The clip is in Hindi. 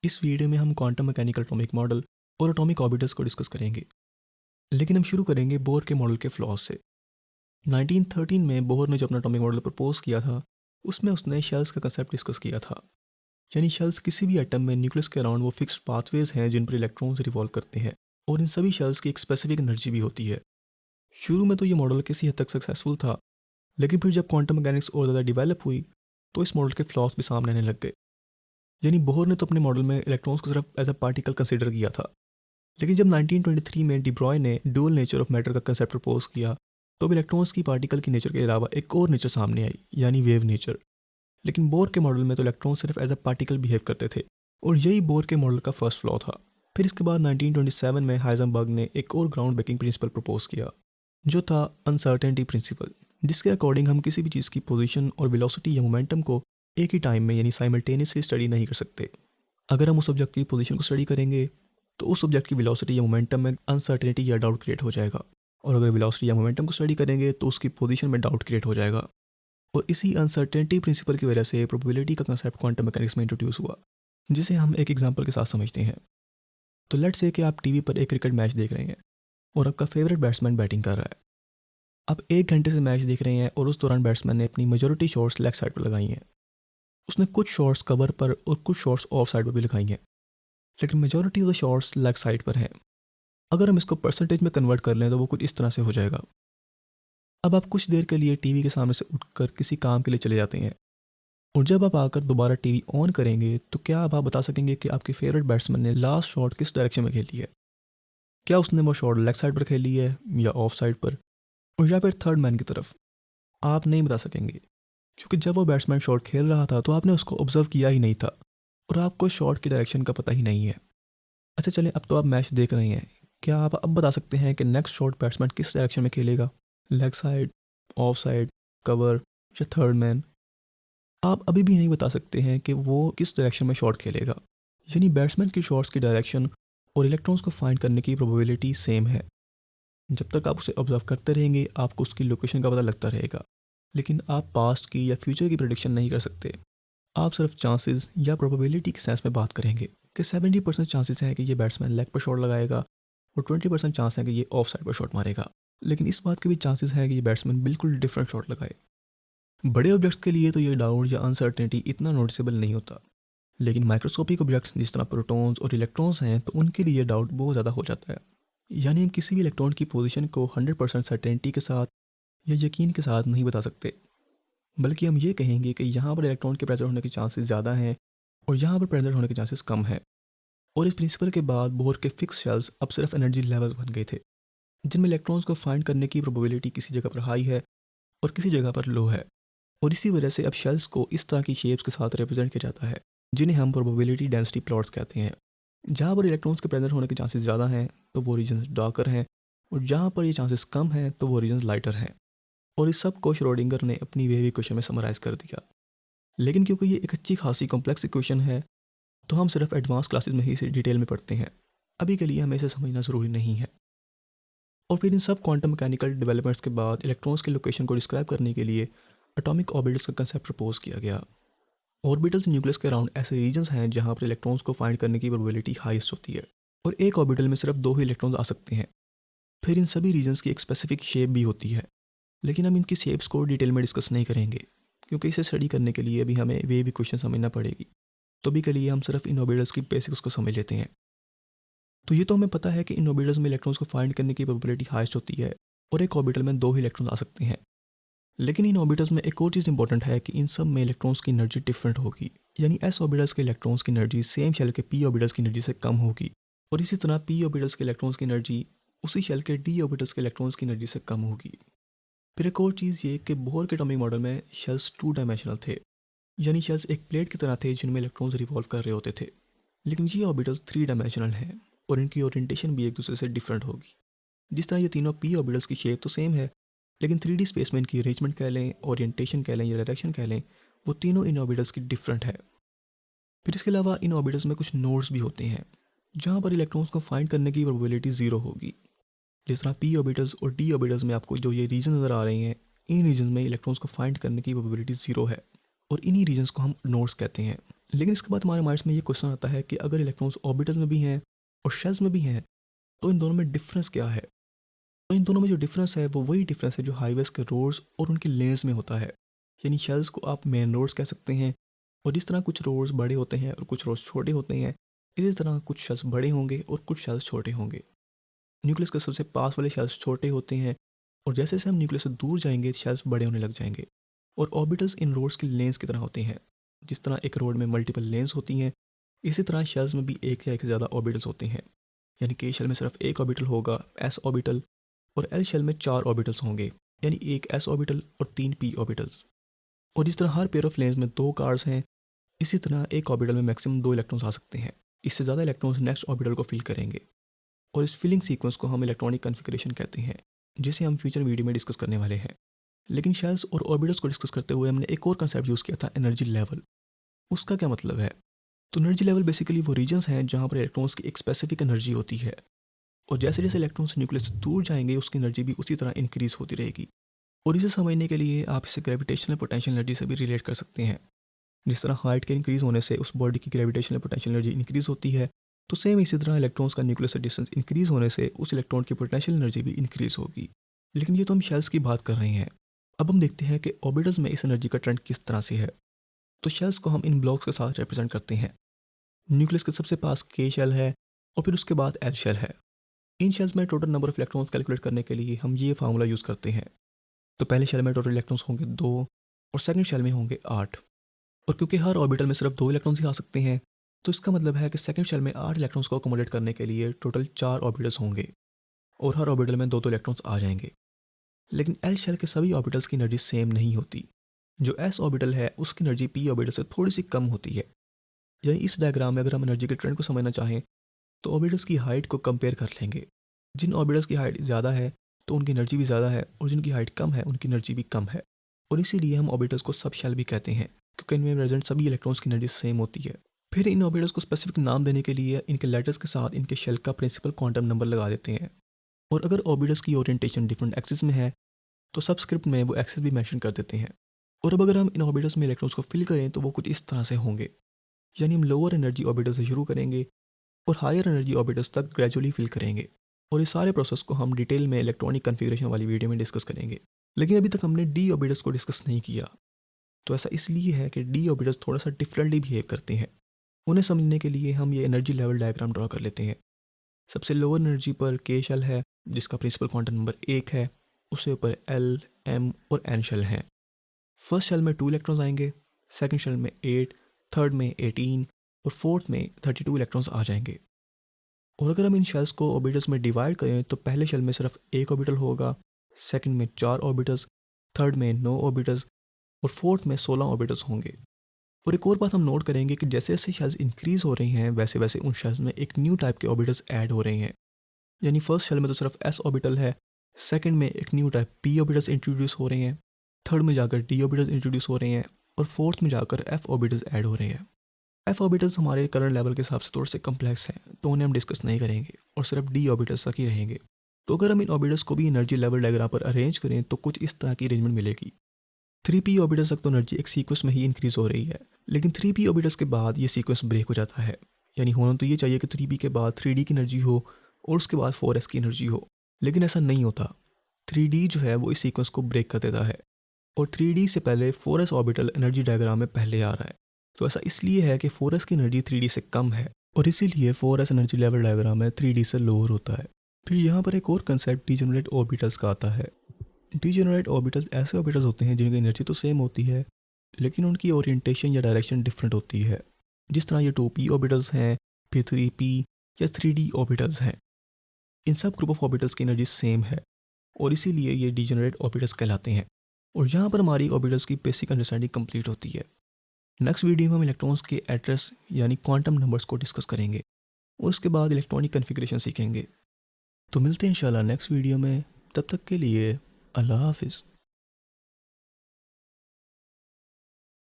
इस वीडियो में हम क्वांटम मैकेनिकल एटॉमिक मॉडल और एटॉमिक ऑर्बिटल्स को डिस्कस करेंगे। लेकिन हम शुरू करेंगे बोर के मॉडल के फ्लॉज से। 1913 में बोर ने जो अपना एटॉमिक मॉडल प्रपोज किया था, उसमें उसने शेल्स का कंसेप्ट डिस्कस किया था। यानी शेल्स किसी भी एटम में न्यूक्लियस के अराउंड वो फिक्स्ड पाथवेज हैं जिन पर इलेक्ट्रॉन्स रिवॉल्व करते हैं, और इन सभी शेल्स की एक स्पेसिफिक एनर्जी भी होती है। शुरू में तो ये मॉडल किसी हद तक सक्सेसफुल था, लेकिन फिर जब क्वांटम मैकेनिक्स और ज़्यादा डिवेलप हुई तो इस मॉडल के फ्लॉज भी सामने आने लग गए। यानी बोर ने तो अपने मॉडल में इलेक्ट्रॉन्स को सिर्फ एज अ पार्टिकल कंसिडर किया था, लेकिन जब 1923 में डी ब्रॉय ने ड्यूअल नेचर ऑफ मैटर का कंसेप्ट प्रपोज किया, तो अब इलेक्ट्रॉन्स की पार्टिकल की नेचर के अलावा एक और नेचर सामने आई, यानी वेव नेचर। लेकिन बोर के मॉडल में तो इलेक्ट्रॉन सिर्फ एज अ पार्टिकल बिहेव करते थे, और यही बोर के मॉडल का फर्स्ट फ्लॉ था। फिर इसके बाद 1927 में हाइजेनबर्ग ने एक और ग्राउंड ब्रेकिंग प्रिंसिपल प्रपोज किया, जो था अनसर्टेनिटी प्रिंसिपल, जिसके अकॉर्डिंग हम किसी भी चीज़ की पोजीशन और वेलोसिटी या मोमेंटम को एक ही टाइम में यानी साइमल्टेनियसली स्टडी नहीं कर सकते। अगर हम उस ऑब्जेक्ट की पोजीशन को स्टडी करेंगे तो उस ऑब्जेक्ट की वेलोसिटी या मोमेंटम में अनसर्टेनिटी या डाउट क्रिएट हो जाएगा, और अगर वेलोसिटी या मोमेंटम को स्टडी करेंगे तो उसकी पोजीशन में डाउट क्रिएट हो जाएगा। और इसी अनसर्टेनिटी प्रिंसिपल की वजह से प्रोबेबिलिटी का कंसेप्ट क्वांटम मैकेनिक्स में इंट्रोड्यूस हुआ, जिसे हम एक एग्जांपल के साथ समझते हैं। तो लेट्स से कि आप टीवी पर एक क्रिकेट मैच देख रहे हैं और आपका फेवरेट बैट्समैन बैटिंग कर रहा है। आप 1 घंटे से मैच देख रहे हैं और उस दौरान बैट्समैन ने अपनी मेजॉरिटी शॉट्स लेग साइड पर लगाई हैं। उसने कुछ शॉट्स कवर पर और कुछ शॉट्स ऑफ साइड पर भी लगाई हैं, लेकिन majority of the shots leg side पर हैं। अगर हम इसको परसेंटेज में कन्वर्ट कर लें तो वो कुछ इस तरह से हो जाएगा। अब आप कुछ देर के लिए टीवी के सामने से उठकर किसी काम के लिए चले जाते हैं, और जब आप आकर दोबारा टीवी ऑन करेंगे तो क्या आप बता सकेंगे कि आपके फेवरेट बैट्समैन ने लास्ट शॉट किस डायरेक्शन में खेली है? क्या उसने वो शॉट लेग साइड पर खेली है या ऑफ साइड पर, और या फिर थर्ड मैन की तरफ? आप नहीं बता सकेंगे, क्योंकि जब वो बैट्समैन शॉट खेल रहा था तो आपने उसको ऑब्जर्व किया ही नहीं था, और आपको शॉट की डायरेक्शन का पता ही नहीं है। अच्छा चलें, अब तो आप मैच देख रहे हैं, क्या आप अब बता सकते हैं कि नेक्स्ट शॉट बैट्समैन किस डायरेक्शन में खेलेगा? Leg side, of side, cover या थर्ड मैन? आप अभी भी नहीं बता सकते हैं कि वो किस डायरेक्शन में शॉट खेलेगा। यानी बैट्समैन की शॉट्स की डायरेक्शन और इलेक्ट्रॉन्स को फाइंड करने की प्रोबेबिलिटी सेम है। जब तक आप उसे ऑब्जर्व करते रहेंगे आपको उसकी लोकेशन का पता लगता रहेगा, लेकिन आप पास्ट की या फ्यूचर की प्रेडिक्शन नहीं कर सकते। आप सिर्फ चांसेस या प्रोबेबिलिटी के सेंस में बात करेंगे कि 70% चांसेस हैं कि ये बैट्समैन लेग पर शॉट लगाएगा और 20% चांस है कि ये ऑफ साइड पर शॉट मारेगा। लेकिन इस बात के भी चांसेस हैं कि ये बैट्समैन बिल्कुल डिफरेंट शॉट लगाए। बड़े ऑब्जेक्ट्स के लिए तो ये डाउट या अनसर्टेनिटी इतना नोटिसेबल नहीं होता, लेकिन माइक्रोस्कोपिक ऑब्जेक्ट्स जिस तरह प्रोटॉन्स और इलेक्ट्रॉन्स हैं तो उनके लिए डाउट बहुत ज़्यादा हो जाता है। यानी हम किसी भी इलेक्ट्रॉन की पोजीशन को 100% सर्टेनिटी के साथ या यकीन के साथ नहीं बता सकते, बल्कि हम ये कहेंगे कि यहाँ पर इलेक्ट्रॉन के प्रेजेंट होने के चांसेस ज़्यादा हैं और यहाँ पर प्रेजेंट होने के चांसेस कम हैं। और इस प्रिंसिपल के बाद बोर के फिक्स शेल्स अब सिर्फ एनर्जी लेवल्स बन गए थे, जिनमें इलेक्ट्रॉन्स को फाइंड करने की प्रोबेबिलिटी किसी जगह पर हाई है और किसी जगह पर लो है। और इसी वजह से अब शेल्स को इस तरह की शेप्स के साथ रिप्रेजेंट किया जाता है, जिन्हें हम प्रोबेबिलिटी डेंसिटी प्लॉट्स कहते हैं। जहाँ पर इलेक्ट्रॉन्स के प्रेजेंट होने के चांसेस ज़्यादा हैं तो वो रीजन डार्कर हैं, और जहाँ पर ये चांसेस कम हैं तो वो रीजन लाइटर हैं। और इस सब को श्रोडिंगर ने अपनी वेव इक्वेशन में समराइज़ कर दिया। लेकिन क्योंकि ये एक अच्छी खासी कॉम्प्लेक्स इक्वेशन है तो हम सिर्फ एडवांस क्लासेस में ही इसे डिटेल में पढ़ते हैं, अभी के लिए हमें इसे समझना ज़रूरी नहीं है। और फिर इन सब क्वांटम मैकेनिकल डेवलपमेंट्स के बाद इलेक्ट्रॉन्स के लोकेशन को डिस्क्राइब करने के लिए एटॉमिक ऑर्बिटल्स का कंसेप्ट प्रपोज किया गया। ऑर्बिटल्स न्यूक्लियस के अराउंड ऐसे रीजन्स हैं जहाँ पर इलेक्ट्रॉन्स को फाइंड करने की प्रोबेबिलिटी हाईएस्ट होती है, और एक ऑर्बिटल में सिर्फ 2 ही इलेक्ट्रॉन्स आ सकते हैं। फिर इन सभी रीजन्स की एक स्पेसिफिक शेप भी होती है, लेकिन हम इनकी शेप्स को डिटेल में डिस्कस नहीं करेंगे, क्योंकि इसे स्टडी करने के लिए अभी हमें वेव इक्वेशन समझना पड़ेगी। तो अभी के लिए हम सिर्फ इन ऑर्बिटल्स की बेसिक्स को समझ लेते हैं। तो ये तो हमें पता है कि इन ऑर्बिटल्स में इलेक्ट्रॉन्स को फाइंड करने की प्रोबेबिलिटी हाईएस्ट होती है, और एक ऑर्बिटल में 2 ही इलेक्ट्रॉन्स आ सकते हैं। लेकिन इन ऑर्बिटल्स में एक और चीज़ इंपॉर्टेंट है कि इन सब में इलेक्ट्रॉन्स की एनर्जी डिफरेंट होगी। यानी एस ऑर्बिटल्स के इलेक्ट्रॉन्स की एनर्जी सेम शेल के पी ऑर्बिटल्स की एनर्जी से कम होगी, और इसी तरह पी ऑर्बिटल्स के इलेक्ट्रॉन्स की एनर्जी उसी शेल के डी ऑर्बिटल्स के इलेक्ट्रॉन्स की एनर्जी से कम होगी। फिर एक और चीज़ ये कि बोर के एटॉमिक मॉडल में शेल्स 2 डायमेंशनल थे, यानी शेल्स एक प्लेट की तरह थे जिनमें इलेक्ट्रॉन्स रिवॉल्व कर रहे होते थे। लेकिन ये ऑर्बिटल्स 3 डायमेंशनल हैं और इनकी ओरिएंटेशन भी एक दूसरे से डिफरेंट होगी। जिस तरह ये तीनों पी ऑर्बिटल्स की शेप तो सेम है, लेकिन 3D स्पेस में इनकी अरेंजमेंट कह लें, ओरिएंटेशन कह लें या डायरेक्शन कह लें, वो तीनों इन ऑर्बिटल्स की डिफरेंट है। फिर इसके अलावा इन ऑर्बिटल्स में कुछ नोड्स भी होते हैं जहाँ पर इलेक्ट्रॉन्स को फाइंड करने की प्रोबेबिलिटी 0 होगी। जिस तरह पी ऑर्बिटल्स और डी ऑर्बिटल्स में आपको जो ये रीजन नज़र आ रहे हैं, इन रीजन में इलेक्ट्रॉन्स को फाइंड करने की प्रोबेबिलिटी 0 है, और इन्हीं रीजन्स को हम नोड्स कहते हैं। लेकिन इसके बाद हमारे माइंड्स में ये क्वेश्चन आता है कि अगर इलेक्ट्रॉन्स ऑर्बिटल्स में भी हैं और शेल्स में भी हैं, तो इन दोनों में डिफरेंस क्या है? तो इन दोनों में जो डिफरेंस है वो वही डिफरेंस है जो हाईवेज के रोड्स और उनकी लेन्स में होता है। यानी शेल्स को आप मेन रोड्स कह सकते हैं, और जिस तरह कुछ रोड्स बड़े होते हैं और कुछ रोड्स छोटे होते हैं, इसी तरह कुछ शेल्स बड़े होंगे और कुछ शेल्स छोटे होंगे। न्यूक्लियस के सबसे पास वाले शेल्स छोटे होते हैं, और जैसे जैसे हम न्यूक्लियस से दूर जाएंगे शेल्स बड़े होने लग जाएंगे। और ऑर्बिटल्स इन रोड्स की लेंस की तरह होते हैं। जिस तरह एक रोड में मल्टीपल लेंस होती हैं, इसी तरह शेल्स में भी एक या एक से ज़्यादा ऑर्बिटल्स होते हैं। यानी के शेल में सिर्फ एक ऑर्बिटल होगा, एस ऑर्बिटल, और एल शेल में 4 ऑर्बिटल्स होंगे, यानी एक एस ऑर्बिटल और 3 पी ऑर्बिटल्स। और जिस तरह हर पेयर ऑफ लेंस में 2 कार्स हैं, इसी तरह एक ऑर्बिटल में मैक्सिमम 2 इलेक्ट्रॉन्स आ सकते हैं। इससे ज़्यादा इलेक्ट्रॉन्स नेक्स्ट ऑर्बिटल को फिल करेंगे, और इस फिलिंग सीक्वेंस को हम इलेक्ट्रॉनिक कॉन्फ़िगरेशन कहते हैं, जिसे हम फ्यूचर वीडियो में डिस्कस करने वाले हैं। लेकिन शेल्स और ऑर्बिटल्स को डिस्कस करते हुए हमने एक और कंसेप्ट यूज़ किया था, एनर्जी लेवल। उसका क्या मतलब है? तो एनर्जी लेवल बेसिकली वो रीजन्स हैं जहाँ पर इलेक्ट्रॉन्स की एक स्पेसिफिक एनर्जी होती है, और जैसे जैसे इलेक्ट्रॉन्स न्यूक्लियस से दूर जाएंगे उसकी एनर्जी भी उसी तरह इंक्रीज होती रहेगी। और इसे समझने के लिए आप इसे ग्रेविटेशनल पोटेंशियल एनर्जी से भी रिलेट कर सकते हैं। जिस तरह हाइट के इंक्रीज होने से उस बॉडी की ग्रेविटेशनल पोटेंशियल एनर्जी इंक्रीज होती है, तो सेम इसी तरह इलेक्ट्रॉन्स का न्यूक्लियस से डिस्टेंस इंक्रीज होने से उस इलेक्ट्रॉन की पोटेंशियल एनर्जी भी इंक्रीज होगी। लेकिन ये तो हम शेल्स की बात कर रहे हैं। अब हम देखते हैं कि ऑर्बिटल्स में इस एनर्जी का ट्रेंड किस तरह से है। तो शेल्स को हम इन ब्लॉक्स के साथ रिप्रेजेंट करते हैं। न्यूक्लियस के सबसे पास के शेल है, और फिर उसके बाद एल शेल है। इन शेल्स में total number of electrons calculate करने के लिए हम ये फार्मूला यूज़ करते हैं। तो पहले शेल में टोटल इलेक्ट्रॉन्स होंगे 2, और सेकंड शेल में होंगे 8। और क्योंकि हर ऑर्बिटल में सिर्फ 2 इलेक्ट्रॉन्स ही आ सकते हैं, तो इसका मतलब है कि सेकंड शेल में 8 इलेक्ट्रॉन्स को अकोमोडेट करने के लिए टोटल 4 ऑर्बिटल्स होंगे, और हर ऑर्बिटल में 2 इलेक्ट्रॉन्स आ जाएंगे। लेकिन एल शेल के सभी ऑर्बिटल्स की एनर्जी सेम नहीं होती। जो एस ऑर्बिटल है उसकी एनर्जी पी ऑर्बिटल से थोड़ी सी कम होती है। यानी इस डायग्राम में अगर हम एनर्जी के ट्रेंड को समझना चाहें, तो ऑर्बिटल्स की हाइट को कंपेयर कर लेंगे। जिन ऑर्बिटल्स की हाइट ज़्यादा है तो उनकी एनर्जी भी ज़्यादा है, और जिनकी हाइट कम है उनकी एनर्जी भी कम है। और इसीलिए हम ऑर्बिटल्स को सब शेल भी कहते हैं, क्योंकि इनमें प्रेजेंट सभी इलेक्ट्रॉन्स की एनर्जी सेम होती है। फिर इन ऑर्बिटल्स को स्पेसिफिक नाम देने के लिए इनके लेटर्स के साथ इनके शेल का प्रिंसिपल क्वांटम नंबर लगा देते हैं। और अगर ऑर्बिटल्स की ओरिएंटेशन डिफरेंट एक्सिस में है, तो सबस्क्रिप्ट में वो एक्सिस भी मेंशन कर देते हैं। और अब अगर हम इन ऑर्बिटल्स में इलेक्ट्रॉन्स को फिल करें तो वो कुछ इस तरह से होंगे। यानी हम लोअर एनर्जी ऑर्बिटल से शुरू करेंगे और हायर एनर्जी ऑर्बिटल्स तक ग्रेजुअली फिल करेंगे। और इस सारे प्रोसेस को हम डिटेल में इलेक्ट्रॉनिक कॉन्फ़िगरेशन वाली वीडियो में डिस्कस करेंगे। लेकिन अभी तक हमने डी ऑर्बिटल्स को डिस्कस नहीं किया। तो ऐसा इसलिए है कि डी ऑर्बिटल्स थोड़ा सा डिफरेंटली बिहेव करते हैं। उन्हें समझने के लिए हम ये एनर्जी लेवल डायग्राम ड्रॉ कर लेते हैं। सबसे लोअर एनर्जी पर के शेल है, जिसका प्रिंसिपल क्वांटम नंबर 1 है। उससे ऊपर एल, एम और एन शेल हैं। फर्स्ट शेल में 2 इलेक्ट्रॉन्स आएंगे, सेकंड शेल में 8, थर्ड में 18 और फोर्थ में 32 इलेक्ट्रॉन्स आ जाएंगे। और अगर हम इन शेल्स को ऑर्बिटल्स में डिवाइड करें तो पहले शेल में सिर्फ 1 ऑर्बिटल होगा, सेकंड में 4 ऑर्बिटल्स, थर्ड में 9 ऑर्बिटल्स और फोर्थ में 16 ऑर्बिटल्स होंगे। और एक और बात हम नोट करेंगे कि जैसे जैसे शेल्स इंक्रीज हो रही हैं वैसे वैसे उन शेल्स में एक न्यू टाइप के ऑर्बिटल्स ऐड हो रहे हैं। यानी फर्स्ट शेल में तो सिर्फ एस ऑर्बिटल है, सेकंड में एक new type P orbitals introduce हो रहे हैं, थर्ड में जाकर डी ऑर्बिटल्स इंट्रोड्यूस हो रहे हैं, और फोर्थ में जाकर एफ ऑर्बिटल्स ऐड हो रहे हैं। एफ ऑर्बिटल्स हमारे करंट लेवल के हिसाब से थोड़े से कम्प्लेक्स हैं, तो उन्हें हम डिस्कस नहीं करेंगे और सिर्फ डी ऑर्बिटल्स तक ही रहेंगे। तो अगर हम इन ऑर्बिटल्स को भी एनर्जी लेवल डायग्राम पर अरेंज करें तो कुछ इस तरह की अरेंजमेंट मिलेगी। 3p ऑर्बिटल्स तक तो एनर्जी एक सीक्वेंस में ही इंक्रीज हो रही है, लेकिन 3p ऑर्बिटल्स के बाद ये सीक्वेंस ब्रेक हो जाता है। यानी होना तो ये चाहिए कि 3p के बाद 3d की एनर्जी हो और उसके बाद 4s की एनर्जी हो, लेकिन ऐसा नहीं होता। 3d जो है वो इस सीक्वेंस को ब्रेक कर देता है, और 3d से पहले 4s ऑर्बिटल एनर्जी डायग्राम में पहले आ रहा है। तो ऐसा इसलिए है कि 4s की एनर्जी 3d से कम है, और इसीलिए 4s एनर्जी लेवल डायग्राम में 3d से लोअर होता है। फिर यहाँ पर एक और कंसेप्ट डीजेनरेट ऑर्बिटल्स का आता है। डीजेनरेट ऑर्बिटल्स ऐसे ऑर्बिटल्स होते हैं जिनकी एनर्जी तो सेम होती है, लेकिन उनकी ओरिएंटेशन या डायरेक्शन डिफरेंट होती है। जिस तरह ये 2p ऑर्बिटल्स हैं, फिर 3p या 3d ऑर्बिटल्स हैं। इन सब ग्रुप ऑफ ऑर्बिटल्स की एनर्जी सेम है, और इसीलिए ये डीजेनरेट ऑर्बिटल्स कहलाते हैं। और यहाँ पर हमारी ऑर्बिटल्स की बेसिक अंडरस्टैंडिंग कंप्लीट होती है। नेक्स्ट वीडियो में हम इलेक्ट्रॉन्स के एड्रेस यानी क्वांटम नंबर्स को डिस्कस करेंगे, और उसके बाद इलेक्ट्रॉनिक कॉन्फ़िगरेशन सीखेंगे। तो मिलते हैं इंशाल्लाह नेक्स्ट वीडियो में। तब तक के लिए अल्लाह हाफिज़।